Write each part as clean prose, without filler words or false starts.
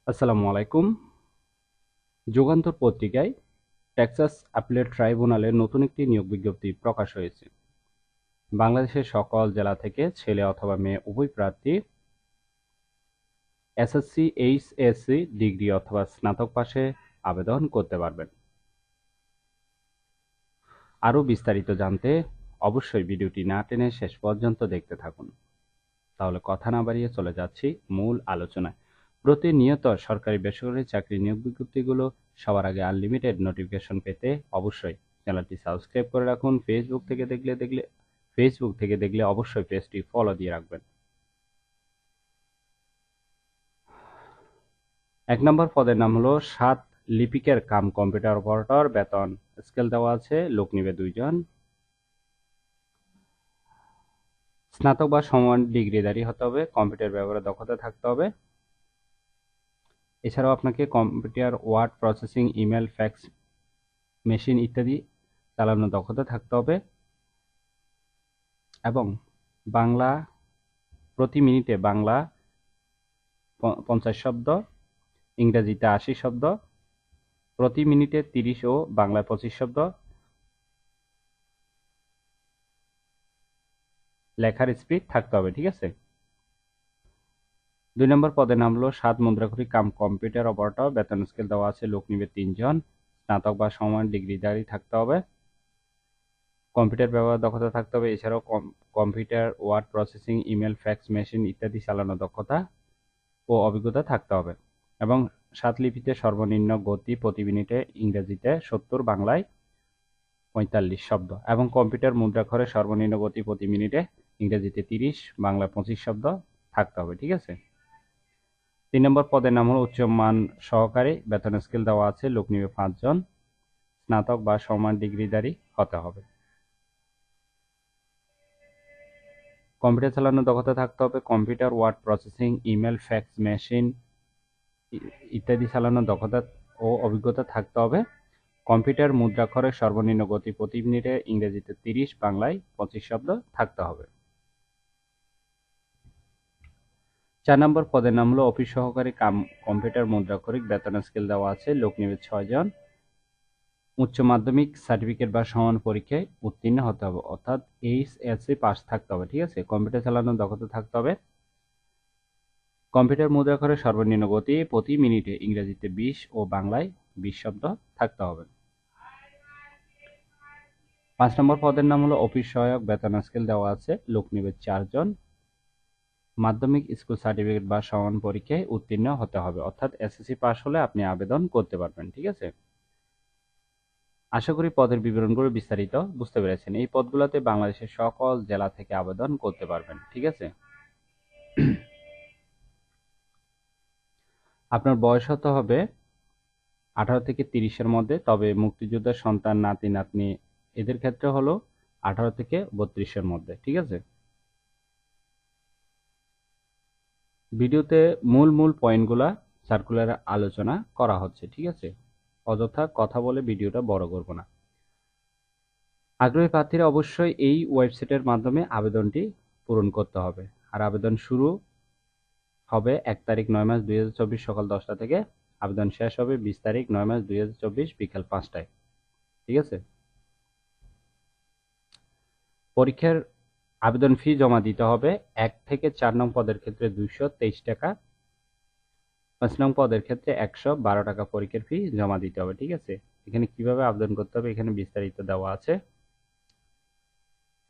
আসসালামু আলাইকুম। যুগান্তর পত্রিকায় টেক্সাস অ্যাপিলেট ট্রাইব্যুনালের নতুন একটি নিয়োগ বিজ্ঞপ্তি প্রকাশ হয়েছে। বাংলাদেশের সকল জেলা থেকে ছেলে অথবা মেয়ে উভয় প্রার্থী এসএসসি, এইচএসসি ডিগ্রি অথবা স্নাতক পাশে আবেদন করতে পারবেন। আরও বিস্তারিত জানতে অবশ্যই ভিডিওটি না টেনে শেষ পর্যন্ত দেখতে থাকুন। তাহলে কথা না বাড়িয়ে চলে যাচ্ছি মূল আলোচনায়। প্রতিনিয়ত সরকারি বেসরকারি চাকরি নিয়োগ বিজ্ঞপ্তিগুলো সবার আগে আনলিমিটেড নোটিফিকেশন পেতে অবশ্যই চ্যানেলটি সাবস্ক্রাইব করে রাখুন। ফেসবুক থেকে দেখলে অবশ্যই পেজটি ফলো দিয়ে রাখবেন। 1 নম্বর পদের নাম হলো 7 লিপিকের কাম কম্পিউটার অপারেটর। বেতন স্কেল দেওয়া আছে, লোক নিবে 2 জন। স্নাতক বা সমান ডিগ্রিধারী হতে হবে, কম্পিউটার ব্যবহারে দক্ষতা থাকতে হবে। এছাড়াও আপনাকে computer, word processing, email, fax machine ইত্যাদি চালানোর দক্ষতা থাকতে হবে এবং বাংলা প্রতি মিনিটে বাংলা 50 শব্দ, ইংরেজিতে 80 শব্দ, প্রতি মিনিটে 30 ও বাংলায় 25 শব্দ লেখার স্পিড থাকতে হবে। ঠিক আছে। 2 নম্বর পদের নাম হলো 7 মুদ্রাক্ষরী কাম কম্পিউটার অপারেটর। বেতন স্কেল দেওয়া আছে, লোক নিবে 3 জন। স্নাতক বা সমান ডিগ্রিধারী থাকতে হবে, কম্পিউটার ব্যবহার দক্ষতা থাকতে হবে। এছাড়াও computer, word processing, email, fax machine ইত্যাদি চালানোর দক্ষতা ও অভিজ্ঞতা থাকতে হবে এবং 7 লিপিতে সর্বনিম্ন গতি প্রতি মিনিটে ইংরেজিতে 70, বাংলায় 45 শব্দ এবং কম্পিউটার মুদ্রাক্ষরে সর্বনিম্ন গতি প্রতি মিনিটে ইংরেজিতে 30, বাংলায় 25 শব্দ থাকতে হবে। ঠিক আছে। 3 নম্বর পদের নাম হলো উচ্চমান সহকারী। বেতন স্কেল দেওয়া আছে, লোক নিবে 5 জন। স্নাতক বা সমান ডিগ্রিধারী হতে হবে। কম্পিউটার চালানোর দক্ষতা থাকতে হবে, computer, word processing, email, fax machine ইত্যাদি চালানোর দক্ষতা ও অভিজ্ঞতা থাকতে হবে। কম্পিউটার মুদ্রাক্ষরের সর্বনিম্ন গতি প্রতি মিনিটে ইংরেজিতে 30, বাংলায় 25 শব্দ থাকতে হবে। 4 নম্বর পদের নাম হলো অফিস সহকারী কাম কম্পিউটার মুদ্রাক্ষরিক। বেতন স্কেল দেওয়া আছে, লোক নিবে 6 জন। উচ্চ মাধ্যমিক সার্টিফিকেট বা সমান পরীক্ষায় উত্তীর্ণ হতে হবে, অর্থাৎ এইচএসসি পাস থাকতে হবে। ঠিক আছে। কম্পিউটার চালানোর দক্ষতা থাকতে হবে। কম্পিউটার মুদ্রাক্ষরের সর্বনিম্ন গতি প্রতি মিনিটে ইংরেজিতে 20 ও বাংলায় 20 শব্দ থাকতে হবে। 5 নম্বর পদের নাম হলো অফিস সহায়ক। বেতন স্কেল দেওয়া আছে, লোক নিবে 4 জন। মাধ্যমিক স্কুল সার্টিফিকেট বা সমান পরীক্ষায় উত্তীর্ণ হতে হবে, অর্থাৎ এসএসসি পাস হলে আপনি আবেদন করতে পারবেন। ঠিক আছে। আশা করি পদের বিবরণগুলো বিস্তারিত বুঝতে পেরেছেন। এই পদগুলোতে বাংলাদেশের সকল জেলা থেকে আবেদন করতে পারবেন। ঠিক আছে। আপনার বয়স হতে হবে 18 থেকে 30-এর মধ্যে, তবে মুক্তিযোদ্ধার সন্তান, নাতি নাতনি এদের ক্ষেত্রে হলো 18 থেকে 32-এর মধ্যে। ঠিক আছে। ভিডিওতে মূল পয়েন্টগুলা সার্কুলারে আলোচনা করা হচ্ছে। ঠিক আছে। অযথা কথা বলে ভিডিওটা বড় করব না। আগ্রহী প্রার্থীরা অবশ্যই এই ওয়েবসাইটের মাধ্যমে আবেদনটি পূরণ করতে হবে। আর আবেদন শুরু হবে 1 তারিখ 9 মাস 2024 সকাল 10টা থেকে। আবেদন শেষ হবে 20 তারিখ 9 মাস 2024 বিকাল 5টায়। ঠিক আছে। পরীক্ষার আবেদন ফি জমা দিতে হবে 1 থেকে 4 নং পদের ক্ষেত্রে 223 টাকা, 5 নং পদের ক্ষেত্রে 112 টাকা পরীক্ষার ফি জমা দিতে হবে। ঠিক আছে। এখানে কিভাবে আবেদন করতে হবে এখানে বিস্তারিত দেওয়া আছে।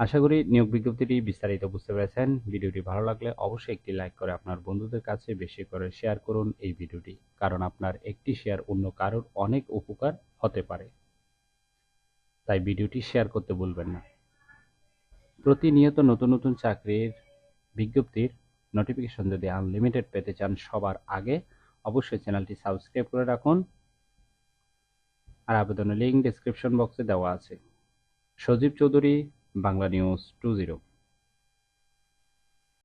আশা করি নিয়োগ বিজ্ঞপ্তিটি বিস্তারিত বুঝতে পেরেছেন। ভিডিওটি ভালো লাগলে অবশ্যই একটি লাইক করে আপনার বন্ধুদের কাছে বেশি করে শেয়ার করুন এই ভিডিওটি, কারণ আপনার একটি শেয়ার অন্য কারোর অনেক উপকার হতে পারে। তাই ভিডিওটি শেয়ার করতে ভুলবেন না। প্রতিনিয়ত নতুন চাকরির বিজ্ঞপ্তির নোটিফিকেশন যদি আনলিমিটেড পেতে চান সবার আগে, অবশ্যই চ্যানেলটি সাবস্ক্রাইব করে রাখুন। আর আবেদনের লিঙ্ক ডেসক্রিপশন বক্সে দেওয়া আছে। সজীব চৌধুরী, বাংলা নিউজ 20।